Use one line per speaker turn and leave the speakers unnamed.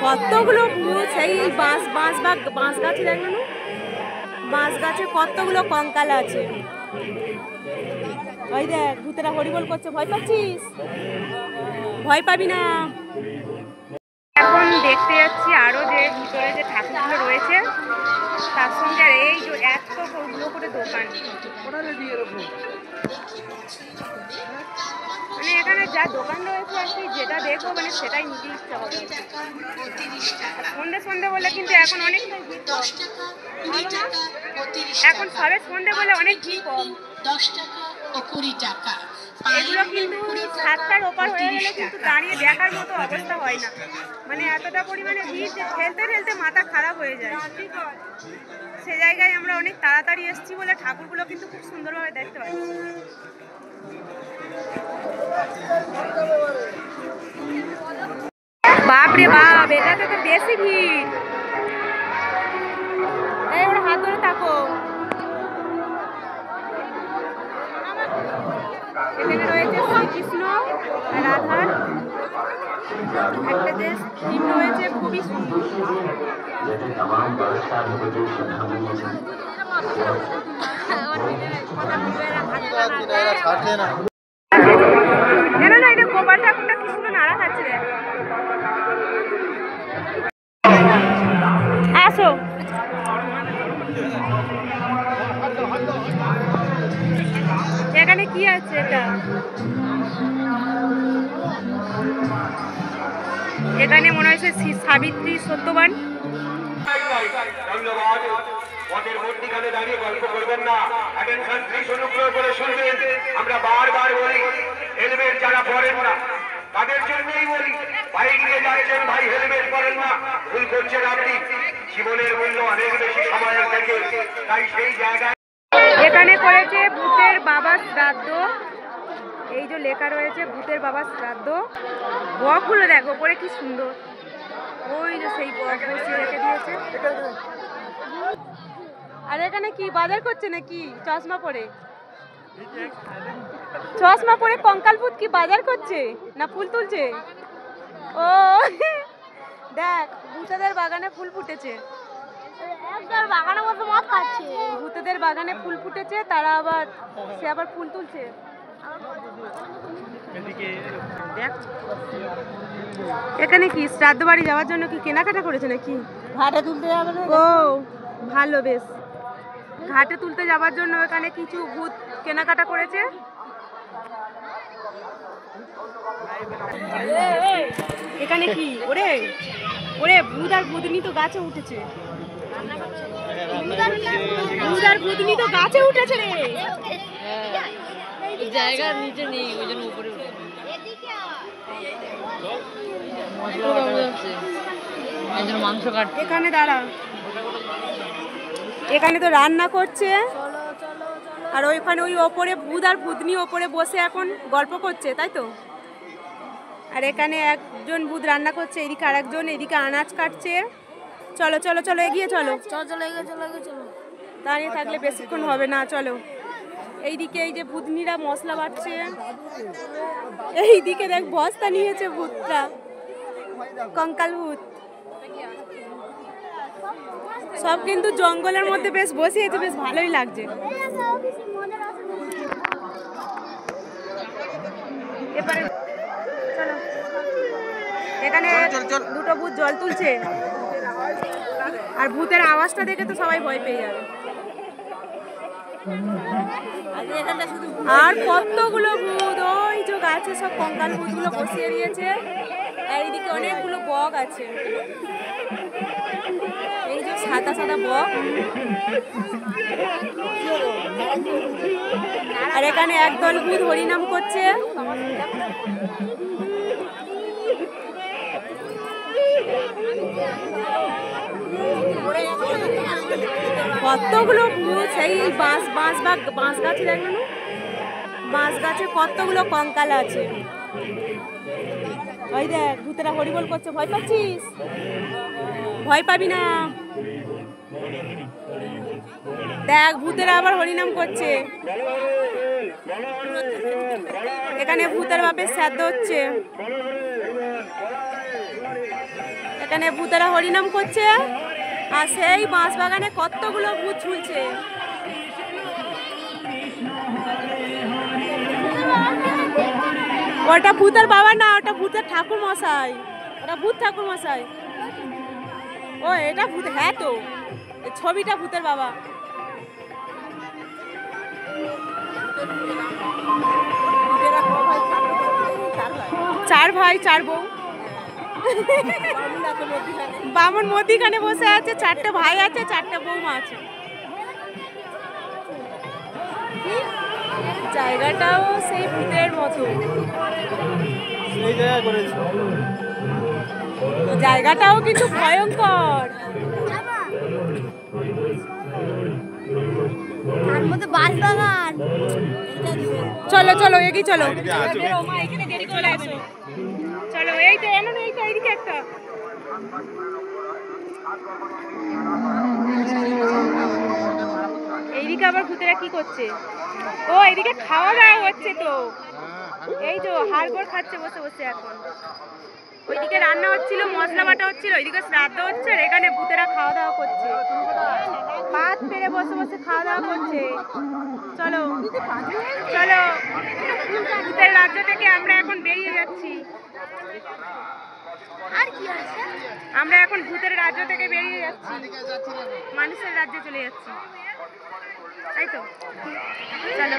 কতগুলো ভূত, সেই বাঁশ গাছে দেখো না, বাঁশ গাছে কতগুলো কঙ্কাল আছে। ওই দেখ ভূতেরা হরিবোল করছে, ভয় পাচ্ছিস? ভয় পাবি না। এখন দেখতে যাচ্ছি আরো যে ভিতরে যে ঠাকুরগুলো রয়েছে তার সঙ্গে আর এই যে এতগুলো করে দোকান, মানে এখানে যা দোকান রয়েছে আর কি যেটা দেখবো মানে সেটাই নিতে ইচ্ছা হবে। সন্ধে সন্ধে বলে কিন্তু এখন অনেকটাই ভিড় কম, এখন সবে সন্ধে বলে অনেক ভিড় কম।
10 টাকা ও 20 টাকা।
এগুলো কিন্তু 7টার ওপার হয়ে গেলে কিন্তু দাঁড়িয়ে দেখার মতো অবস্থা হয় না, মানে এতটা পরিমাণে ভিড় যে ঠেলতে ঠেলতে মাথা খারাপ হয়ে যায়। সে জায়গায় আমরা অনেক তাড়াতাড়ি এসেছি বলে ঠাকুরগুলো কিন্তু খুব সুন্দরভাবে দেখতে পাচ্ছি। বাপরে বাপ, এটাতে তো বেশি ভিড়। এই ওরা হাত ধরে থাকো। এখানে রয়েছে শ্রীকৃষ্ণ রাধার একটা যে থিম রয়েছে, খুবই সুন্দর। জানো না এটা গোপাল ঠাকুরটা কি সুন্দর নাড়া খাচ্ছে। আসো, এখানে কি আছে? এটা এখানে মনে হয়েছে সাবিত্রী সত্যবান।
ধন্যবাদ। পথের মধ্যখানে দাঁড়িয়ে গল্প করবেন না, অ্যাটেনশন প্লিজ, অনুগ্রহ করে শুনবেন। আমরা বারবার বলি হেলমেট যারা পরেন না তাদের জন্যই বলি, বাইক নিয়ে যাচ্ছেন ভাই হেলমেট পরেন না, ভুল করছেন আপনি। জীবনের মূল্য অনেক বেশি সময়ের থেকে, তাই সেই জায়গায়
এখানে করেছে ভূতের বাবার শ্রাদ্ধ। এই যে লেখা রয়েছে ভূতের বাবার শ্রাদ্ধ। বকগুলো দেখো পরে কি সুন্দর, ওই যে সেই বক বসিয়ে রেখে দিয়েছে। আর এখানে কি বাজার করছে নাকি? চশমা পরে, চশমা পরে কঙ্কাল ভূত কি বাজার করছে না ফুল তুলছে? ও দেখ ভূতেদের বাগানে ফুল ফুটেছে, ভূতেদের বাগানে ফুল ফুটেছে, তারা আবার সে আবার ফুল তুলছে। এখানে কি শ্রাদ্ধ বাড়ি যাওয়ার জন্য কি কেনাকাটা করেছে নাকি? ঘাটে তুলতে যাবে। ও ভালো, বেশ। ঘাটে তুলতে যাওয়ার জন্য এখানে কিছু ভূত কেনাকাটা করেছে। এখানে কি ওরে ওরে ভূত আর ভূতনি তো গাছে উঠেছে, ভূত আর ভূতনি তো গাছে উঠেছে রে।
জায়গা নিচে নেই, ওই জন্য উপরে মাংস কাট।
এখানে দাঁড়া, এখানে তো রান্না করছে, আর ওইখানে ওই ওপরে ভূত আর ভূতনি ওপরে বসে এখন গল্প করছে, তাই তো? আর এখানে একজন ভূত রান্না করছে, এদিকে আর একজন এদিকে আনাজ কাটছে। চলো চলো চলো এগিয়ে চলো, দাঁড়িয়ে থাকলে বেশিক্ষণ হবে না। চলো এইদিকে এই যে ভূতনিরা মশলা বাটছে, এইদিকে দেখ বস্তা নিয়েছে ভূতটা, কঙ্কাল ভূত সব কিন্তু জঙ্গলের মধ্যে বেশ বসিয়েছে, বেশ ভালোই লাগছে। এবারে চলো, এখানে দুটো ভূত জল তুলছে, আর ভূতের আওয়াজটা দেখে তো সবাই ভয় পেয়ে যাবে। আর কতগুলো ভূত, ওই যে গাছে সব কঙ্কাল ভূতগুলো বসিয়ে দিয়েছে, আর এইদিকে অনেকগুলো বক আছে, এই যে সাদা সাদা বক। আর এখানে একদল ভূত হরিনাম করছে। কতগুলো ভূত, সেই বাঁশ গাছে দেখো না, বাঁশ গাছে কতগুলো কঙ্কাল আছে। ওই দেখ ভূতেরা হরিবোল করছে, ভয় পাচ্ছিস? ভয় পাবি না। দেখ ভূতেরা আবার হরিনাম করছে। এখানে ভূতের বাপের শ্রাদ্ধ হচ্ছে। এখানে ভূতেরা হরিনাম করছে আর সেই বাঁশ বাগানে কতগুলো ভূত ঝুলছে। ওটা ভূতের বাবা না, ওটা ভূতের ঠাকুর মশাই, ওটা ভূত ঠাকুর মশাই। ও এটা ভূত, হ্যাঁ তো ছবিটা ভূতের বাবা। চার ভাই চার বউ, বামন মধ্যিখানে বসে আছে, চারটে ভাই আছে, চারটে বৌমা আছে। জায়গাটাও সেই ভূতের মতো, জায়গাটাও কিন্তু ভয়ঙ্কর। চলো চলো এগিয়ে চলো, চলো এই তো এনো, এই তো এইদিকে একটা। এইদিকে আবার ভূতেরা কি করছে? ও এইদিকে খাওয়া দাওয়া হচ্ছে তো, এই তো হাড়গোড় খাচ্ছে বসে বসে। এখন ওইদিকে রান্না হচ্ছিল, মশলা বাটা হচ্ছিল, ওইদিকে শ্রাদ্ধ হচ্ছে, আর এখানে ভূতেরা খাওয়া দাওয়া করছে, ভাত পেরে বসে বসে খাওয়া দাওয়া করছে। চলো চলো, ভূতের রাজ্য থেকে আমরা এখন বেরিয়ে যাচ্ছি। আমরা এখন ভূতের রাজ্য থেকে বেরিয়ে যাচ্ছি, মানুষের রাজ্যে চলে যাচ্ছি, তাই তো। চলো।